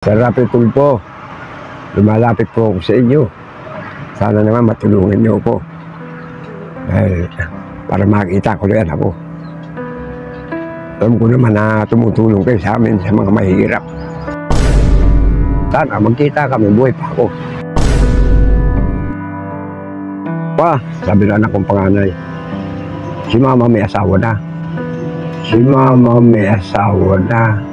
Sir Rapi Tulfo, lumalapit po ako sa inyo. Sana naman matulungan niyo ako. Dahil para makita ko yan ako. Alam ko naman na tumutulong kayo sa amin sa mga mahihirap. Sana magkita kami, buhay pa ako. Sabi na anak kong panganay, si mama may asawa na. Si mama may asawa na.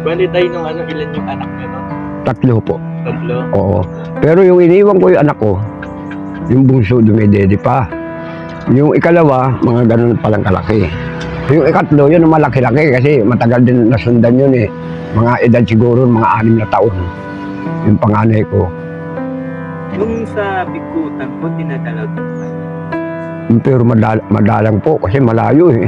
Bali tayo nung ilan yung anak niyo, no? 3 po. 3? Oo. Pero yung iniwan ko yung anak ko, yung bungso dumidede pa. Yung ikalawa, mga ganun palang kalaki. Yung ikatlo, yun ang malaki-laki kasi matagal din nasundan yun eh. Mga edad siguro, mga 6 na taon. Yung panganay ko. Yung sa bikutan po, dinadalaw din pa. Pero madalang po kasi malayo eh.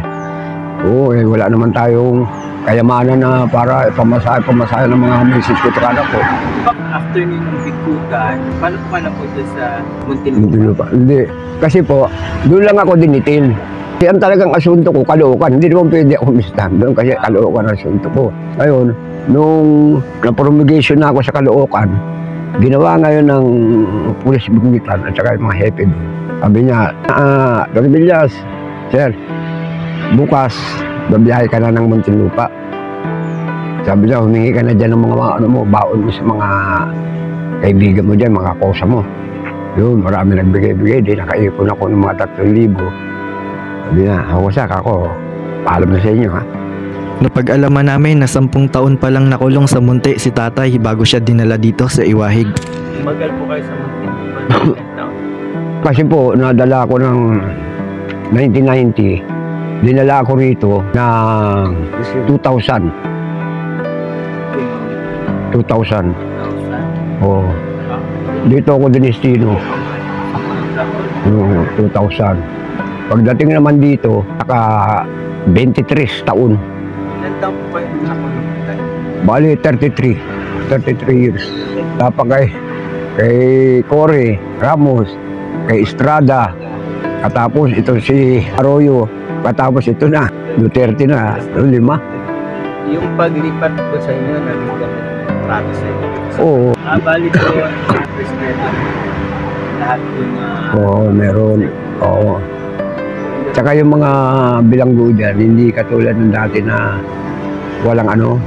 Oo eh, wala naman tayong kayamanan na para pamasahe ng mga misis ko at anak ko. After nyo ng bikutan, paano po ka na po doon sa Muntinlupa? Hindi. Kasi po, doon lang ako dinitil. Kasi ang talagang asunto ko, Caloocan. Hindi naman pwede ako mistan doon kasi Caloocan ang asunto ko. Ngayon, nung na-promulgation na ako sa Caloocan, ginawa ngayon ng pulis bumitan at saka yung mga hepe doon. Sabi niya, Dr. Villas, sir, bukas, babiyahe ka na ng Muntinlupa. Sabi niya, humingi ka na dyan ng mga baon mo sa mga kaibigan mo dyan, mga kosa mo. Yun, marami nagbigay-bigay, di nakaipon ako ng mga 3,000. Sabi niya, ako, paalam na sa inyo ha. Napag-alaman namin na 10 taon pa lang nakulong sa Munti si tatay bago siya dinala dito sa Iwahig. Magal po kayo sa Muntinlupa. Kasi po, nadala ako ng 1990. Dinala ako rito ng 2,000. 2,000. Oo. Dito ako dinestino. 2,000. Pagdating naman dito, naka 23 taon. Ilan taon po kayo nakulong tayo? Bali, 33 years. Tapos kay Cory Ramos, kay Estrada, katapos ito si Arroyo, katapos ito na, Duterte na, 5. Yung paglipat po sa inyo, nabigyan ng trato sa inyo. Oo. Bali po, respeto. Lahat yung... Oo, meron. Oo. Tsaka yung mga bilanggo dyan, hindi katulad ng dati na walang ano.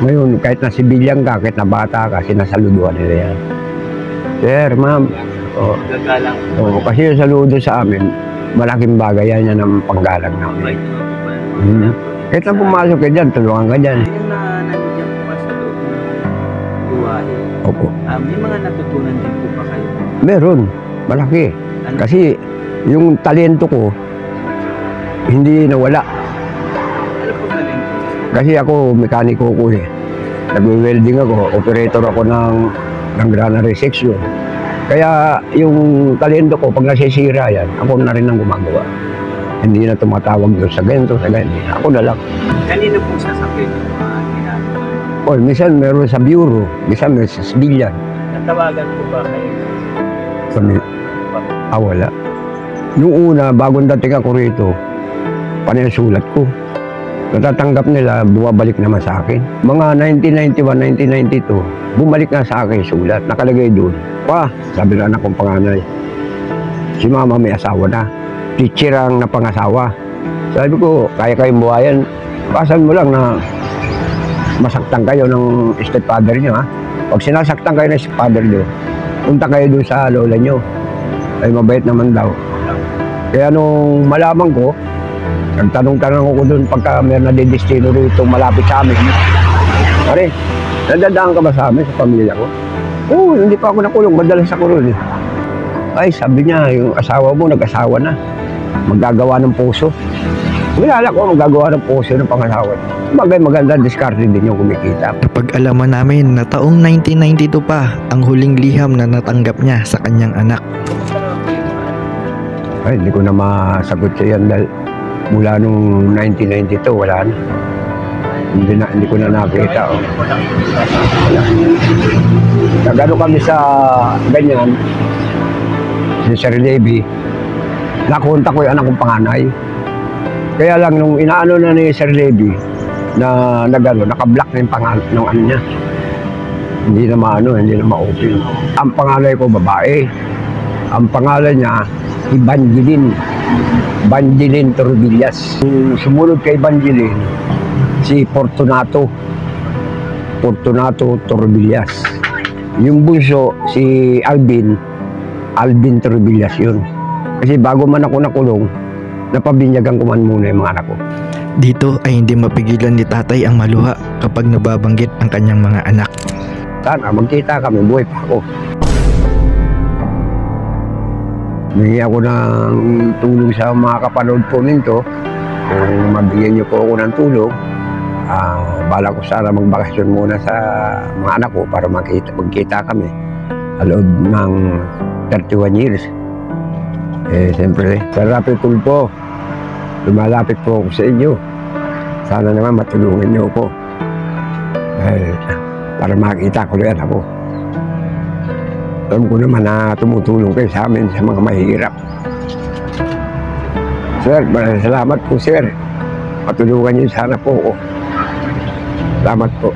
Ngayon, kahit na sibilyang ka, kahit na bata ka, sinasaluduhan nila yan. Sir, ma'am. Oo. Gagalang. Oo, kasi yung saludo sa amin, malaking bagay yan ng panggalang namin. Kahit na pumasok ka dyan, tulungan ka dyan. Yung nandiyan po ka sa loob ng Iwahig, Opo. may mga natutunan din po ba kayo? Meron, malaki. Ano? Kasi yung talento ko, hindi nawala. Ano po na rin? Kasi ako, mekaniko ko eh. Nag-welding ako, operator ako ng granary section. Kaya yung talento ko, pag nasisira yan, ako na rin ang gumagawa. Hindi na tumatawag doon sa ganito, sa ganito. Ako na lang. Kanino pong sasakyan yung mga ginagawa? O, minsan meron sa bureau, minsan meron sa civilian. Natawagan po ba kayo? Kami, wala. Nung una, bagong dating ako rito, panay sulat ko. Natatanggap nila, bumabalik naman sa akin. Mga 1991, 1992, bumalik na sa akin sulat. Nakalagay doon. Sabi na anak kong panganay, si mama may asawa na. Teacher ang napangasawa. Sabi ko, kaya kayong buhayan. Basan mo lang na masaktan kayo ng stepfather nyo ha. Pag sinasaktan kayo ng stepfather nyo, punta kayo doon sa lola nyo. Ay mabait naman daw. Kaya nung malaman ko, nagtanong-tanong ako doon pagka may nadidestino rito malapit sa amin. Pare, nadadaan ka ba sa amin, sa pamilya ko? Oo, hindi pa ako nakulong, madalas ako ron eh. Ay, sabi niya, yung asawa mo, nag-asawa na. Maggagawa ng puso. Wilala ko, maggagawa ng puso ng pangasawa. Maganda, diskarte din yung kumikita. Napag-alaman namin na taong 1992 pa ang huling liham na natanggap niya sa kanyang anak. Ay, hindi ko na masagot siya yan dahil mula nung 1992, wala na. Hindi ko na nakita. Oh. Nagano kami sa ganyan, si Sir Levy, nakunta ko yung anak kong panganay. Kaya lang nung inaano na ni Sir Levy na naka-block na yung pangalan ng ano niya. Hindi na maano, hindi na ma-open. Ang pangalan ko babae. Ang pangalan niya Evangeline. Evangeline Torbillas. Sumunod kay Evangeline si Fortunato Torbillas. Yung bunso si Alvin Torbillas yun. Kasi bago man ako nakulong, napabinyagan ko man muna yung mga anak ko. Dito ay hindi mapigilan ni tatay ang maluha kapag nababanggit ang kanyang mga anak. Sana magkita kami, buhay pa ako. Hingi ako ng tulong sa mga kapanood po nito. Kung mabigyan niyo po ako ng tulong, bala ko sana magbakasyon muna sa mga anak ko para magkita kami sa loob ng 31 years. Siyempre, sa Rapid Tulpo, lumalapit po ako sa inyo. Sana naman matulungan niyo ako. Para makita ko rin ako. Alam ko naman na tumutulong kayo sa amin sa mga mahihirap. Sir, salamat po sir. Matulungan niyo sana po ako. Salamat po.